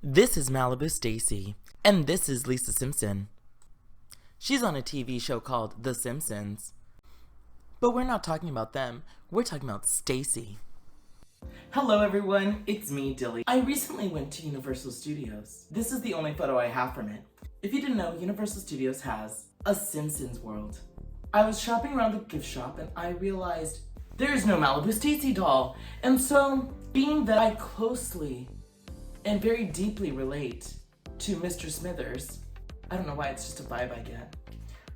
This is Malibu Stacy, and this is Lisa Simpson. She's on a TV show called The Simpsons. But we're not talking about them, we're talking about Stacy. Hello everyone, it's me, Dilly. I recently went to Universal Studios. This is the only photo I have from it. If you didn't know, Universal Studios has a Simpsons world. I was shopping around the gift shop and I realized there's no Malibu Stacy doll. And so, being that I closely and very deeply relate to Mr. Smithers, I don't know why, it's just a vibe I get.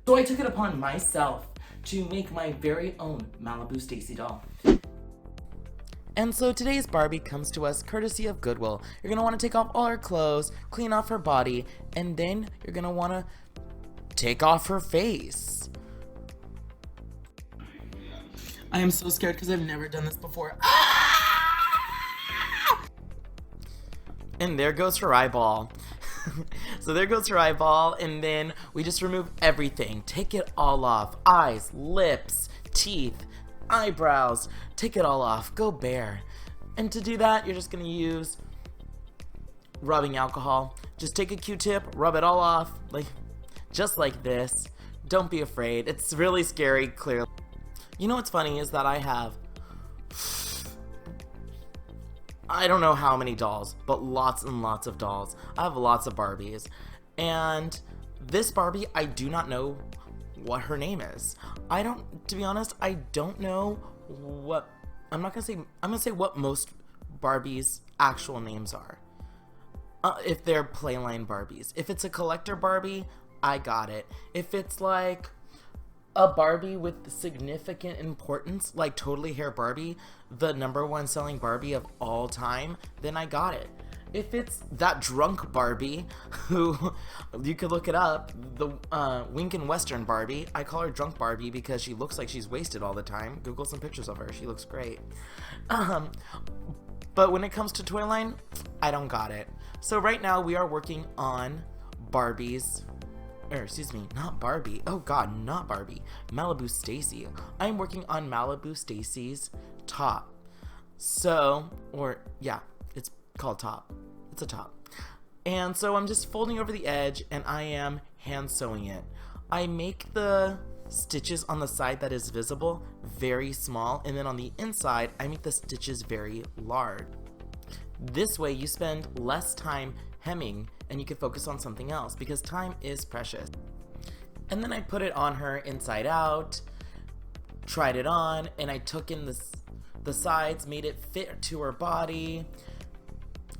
So I took it upon myself to make my very own Malibu Stacy doll. And so today's Barbie comes to us courtesy of Goodwill. You're gonna wanna take off all her clothes, clean off her body, and then you're gonna wanna take off her face. I am so scared because I've never done this before. And there goes her eyeball. So there goes her eyeball, and then we just remove everything. Take it all off. Eyes, lips, teeth, eyebrows. Take it all off. Go bare. And to do that, you're just gonna use rubbing alcohol. Just take a Q-tip, rub it all off, just like this. Don't be afraid. It's really scary, clearly. You know what's funny is that I don't know how many dolls, but lots and lots of dolls. I have lots of Barbies. And this Barbie, I do not know what her name is. To be honest, I don't know what, I'm gonna say what most Barbies' actual names are. If they're playline Barbies. If it's a collector Barbie, I got it. If it's like a Barbie with significant importance, like Totally Hair Barbie, the #1 selling Barbie of all time, then I got it. If it's that drunk Barbie, who, you could look it up, the Winkin' Western Barbie, I call her drunk Barbie because she looks like she's wasted all the time. Google some pictures of her, she looks great. But when it comes to Toyline, I don't got it. So right now we are working on Barbie's, not Barbie. Oh god, not Barbie. Malibu Stacy. I'm working on Malibu Stacy's top. It's called top. It's a top. And so I'm just folding over the edge and I am hand sewing it. I make the stitches on the side that is visible very small, and then on the inside I make the stitches very large. This way you spend less time hemming and you can focus on something else because time is precious. And then I put it on her inside out, tried it on, and I took in the sides, made it fit to her body,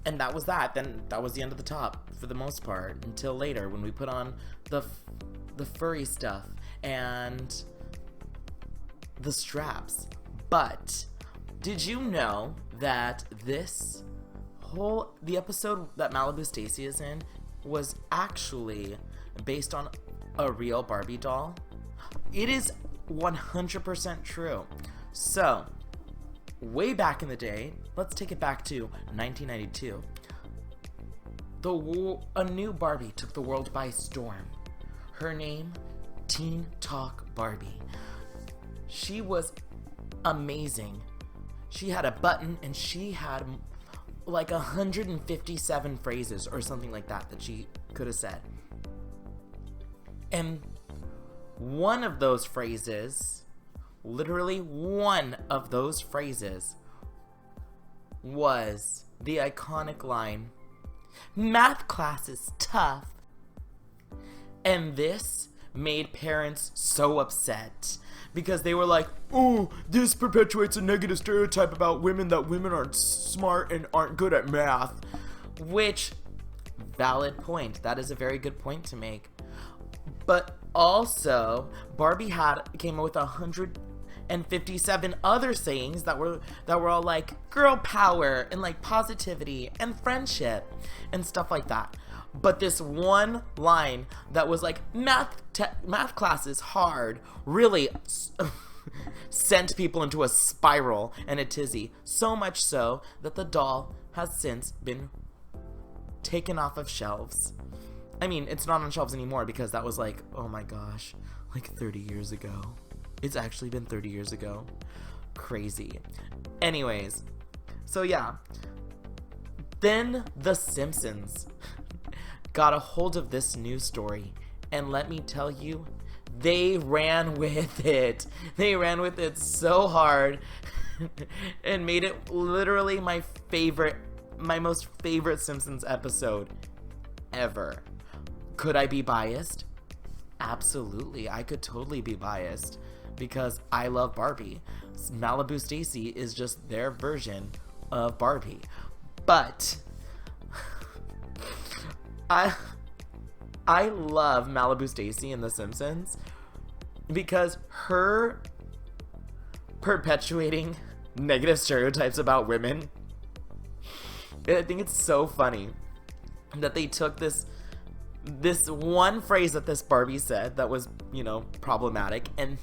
and that was that. Then that was the end of the top for the most part, until later when we put on the furry stuff and the straps. But did you know that the episode that Malibu Stacy is in was actually based on a real Barbie doll? It is 100% true. So, way back in the day, let's take it back to 1992. A new Barbie took the world by storm. Her name, Teen Talk Barbie. She was amazing. She had a button and she had like 157 phrases or something like that she could have said. And one of those phrases, literally one of those phrases, was the iconic line, "Math class is tough." And this made parents so upset because they were like, "Oh, this perpetuates a negative stereotype about women, that women aren't smart and aren't good at math." Which, valid point. That is a very good point to make. But also, Barbie came up with 157 other sayings that were all like girl power and like positivity and friendship and stuff like that. But this one line that was like math class is hard really sent people into a spiral and a tizzy. So much so that the doll has since been taken off of shelves. I mean, it's not on shelves anymore because that was like, oh my gosh, like 30 years ago. It's actually been 30 years ago. Crazy. Anyways, so yeah, Then The Simpsons got a hold of this news story, and let me tell you, they ran with it. They ran with it so hard and made it literally my most favorite Simpsons episode ever. Could I be biased? Absolutely, I could totally be biased because I love Barbie. Malibu Stacy is just their version of Barbie. But I love Malibu Stacy in The Simpsons because her perpetuating negative stereotypes about women, I think it's so funny that they took this one phrase that this Barbie said that was, you know, problematic and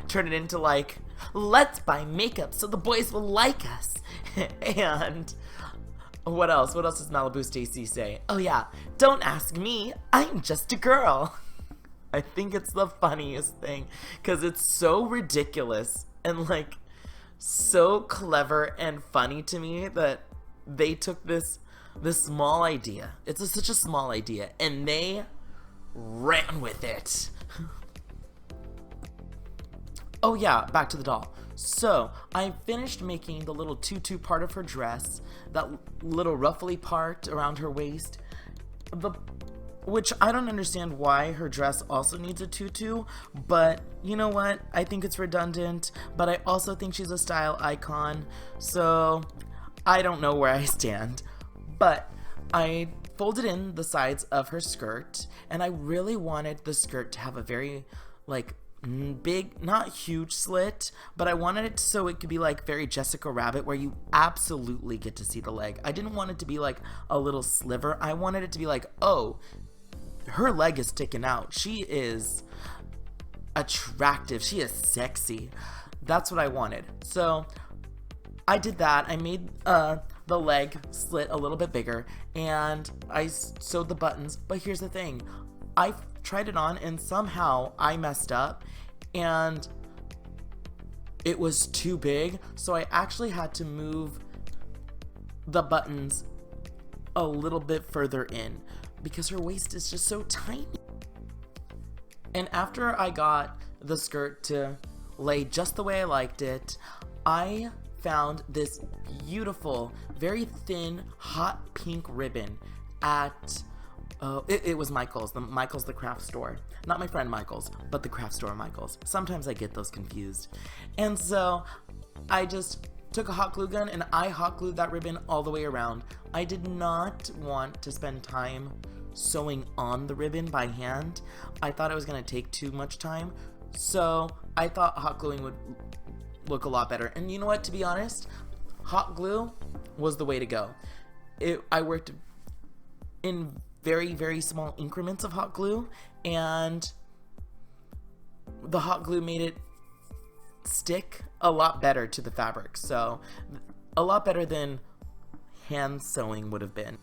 turned it into like, let's buy makeup so the boys will like us. And what else? What else does Malibu Stacy say? Oh yeah, don't ask me, I'm just a girl. I think it's the funniest thing because it's so ridiculous and like so clever and funny to me that they took this small idea. It's such a small idea and they ran with it. Oh yeah, back to the doll. So I finished making the little tutu part of her dress, that little ruffly part around her waist, which I don't understand why her dress also needs a tutu, but you know what? I think it's redundant, but I also think she's a style icon, so I don't know where I stand. But I folded in the sides of her skirt, and I really wanted the skirt to have a very, like, big, not huge slit, but I wanted it so it could be like very Jessica Rabbit where you absolutely get to see the leg. I didn't want it to be like a little sliver. I wanted it to be like, oh, her leg is sticking out. She is attractive. She is sexy. That's what I wanted. So I did that. I made the leg slit a little bit bigger and I sewed the buttons. But here's the thing. I tried it on and somehow I messed up and it was too big, so I actually had to move the buttons a little bit further in because her waist is just so tiny. And after I got the skirt to lay just the way I liked it, I found this beautiful, very thin, hot pink ribbon at it was Michael's the craft store. Not my friend Michael's, but the craft store Michael's. Sometimes I get those confused. And so I just took a hot glue gun and I hot glued that ribbon all the way around. I did not want to spend time sewing on the ribbon by hand. I thought it was going to take too much time. So I thought hot gluing would look a lot better. And you know what, to be honest, hot glue was the way to go. I worked in very, very small increments of hot glue, and the hot glue made it stick a lot better to the fabric. So a lot better than hand sewing would have been.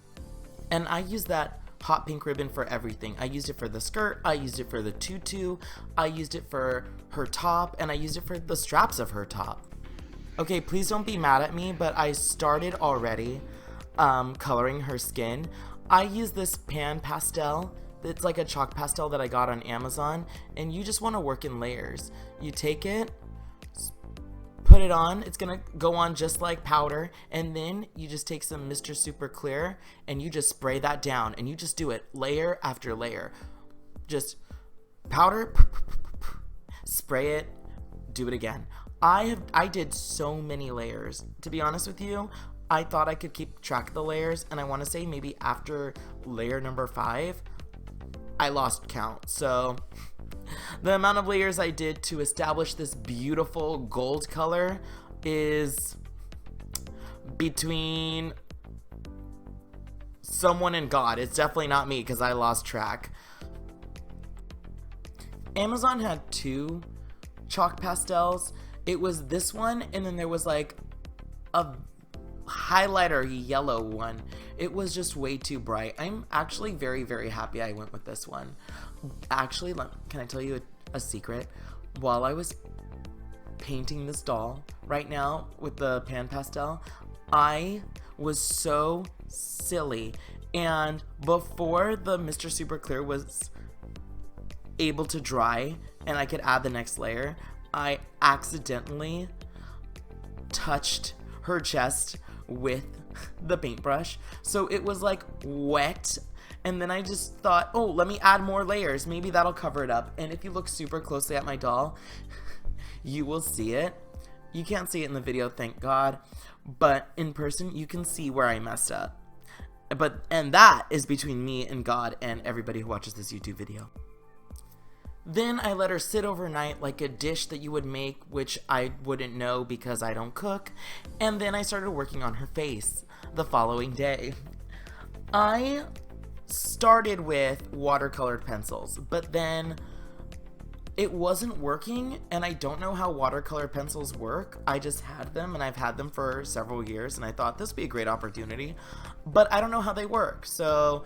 And I used that hot pink ribbon for everything. I used it for the skirt, I used it for the tutu, I used it for her top, and I used it for the straps of her top. Okay, please don't be mad at me, but I started already coloring her skin. I use this pan pastel. It's like a chalk pastel that I got on Amazon, and you just want to work in layers. You take it, put it on, it's gonna go on just like powder, and then you just take some Mr. Super Clear and you just spray that down, and you just do it layer after layer. Just powder, spray it, do it again. I did so many layers. To be honest with you, I thought I could keep track of the layers, and I want to say maybe after layer number 5, I lost count. So the amount of layers I did to establish this beautiful gold color is between someone and God. It's definitely not me because I lost track. Amazon had 2 chalk pastels. It was this one, and then there was like a highlighter yellow one. It was just way too bright. I'm actually very, very happy I went with this one. Actually, can I tell you a secret? While I was painting this doll right now with the pan pastel, I was so silly. And before the Mr. Super Clear was able to dry and I could add the next layer, I accidentally touched her chest with the paintbrush, so it was like wet. And then I just thought, oh, let me add more layers, maybe that'll cover it up. And if you look super closely at my doll, you will see it. You can't see it in the video, thank God, but in person you can see where I messed up. And that is between me and God and everybody who watches this YouTube video. Then I let her sit overnight like a dish that you would make, which I wouldn't know because I don't cook. And then I started working on her face the following day. I started with watercolored pencils, but then it wasn't working, and I don't know how watercolor pencils work. I just had them, and I've had them for several years, and I thought this would be a great opportunity, but I don't know how they work, so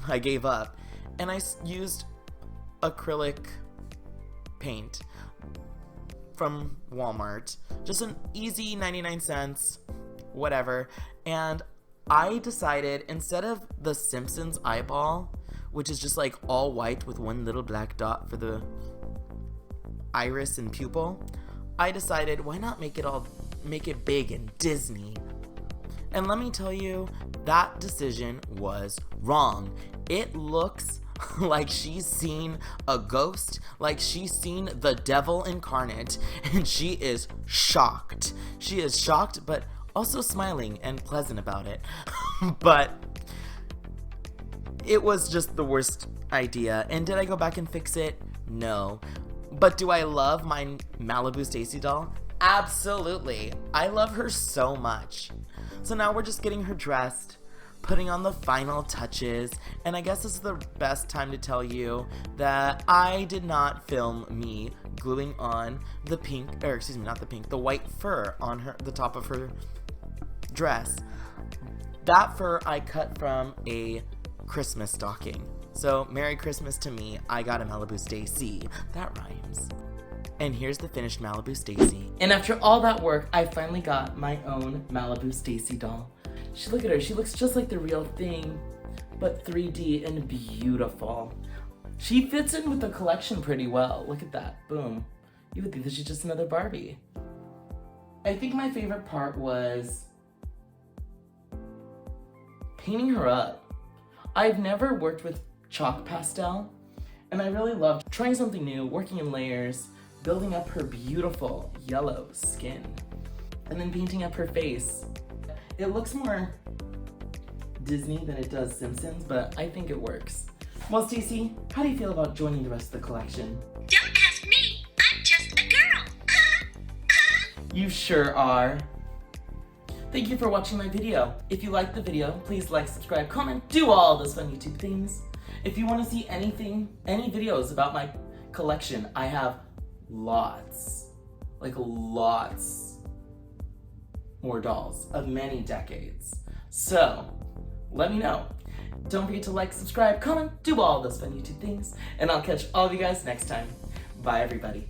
I gave up. And I used acrylic paint from Walmart, just an easy 99 cents, whatever. And I decided, instead of the Simpsons eyeball, which is just like all white with one little black dot for the iris and pupil, I decided, why not make it big and Disney? And let me tell you, that decision was wrong. It looks like she's seen a ghost, like she's seen the devil incarnate, and she is shocked. She is shocked, but also smiling and pleasant about it. But it was just the worst idea. And did I go back and fix it? No. But do I love my Malibu Stacy doll? Absolutely. I love her so much. So now we're just getting her dressed, putting on the final touches, and I guess this is the best time to tell you that I did not film me gluing on the the white fur on the top of her dress. That fur I cut from a Christmas stocking. So Merry Christmas to me, I got a Malibu Stacy. That rhymes. And here's the finished Malibu Stacy. And after all that work, I finally got my own Malibu Stacy doll. Look at her, she looks just like the real thing, but 3D and beautiful. She fits in with the collection pretty well. Look at that, boom. You would think that she's just another Barbie. I think my favorite part was painting her up. I've never worked with chalk pastel, and I really loved trying something new, working in layers, building up her beautiful yellow skin, and then painting up her face. It looks more Disney than it does Simpsons, but I think it works. Well, Stacy, how do you feel about joining the rest of the collection? Don't ask me, I'm just a girl. You sure are. Thank you for watching my video. If you liked the video, please like, subscribe, comment, do all those fun YouTube things. If you want to see any videos about my collection, I have lots more dolls of many decades. So, let me know. Don't forget to like, subscribe, comment, do all those fun YouTube things, and I'll catch all of you guys next time. Bye, everybody.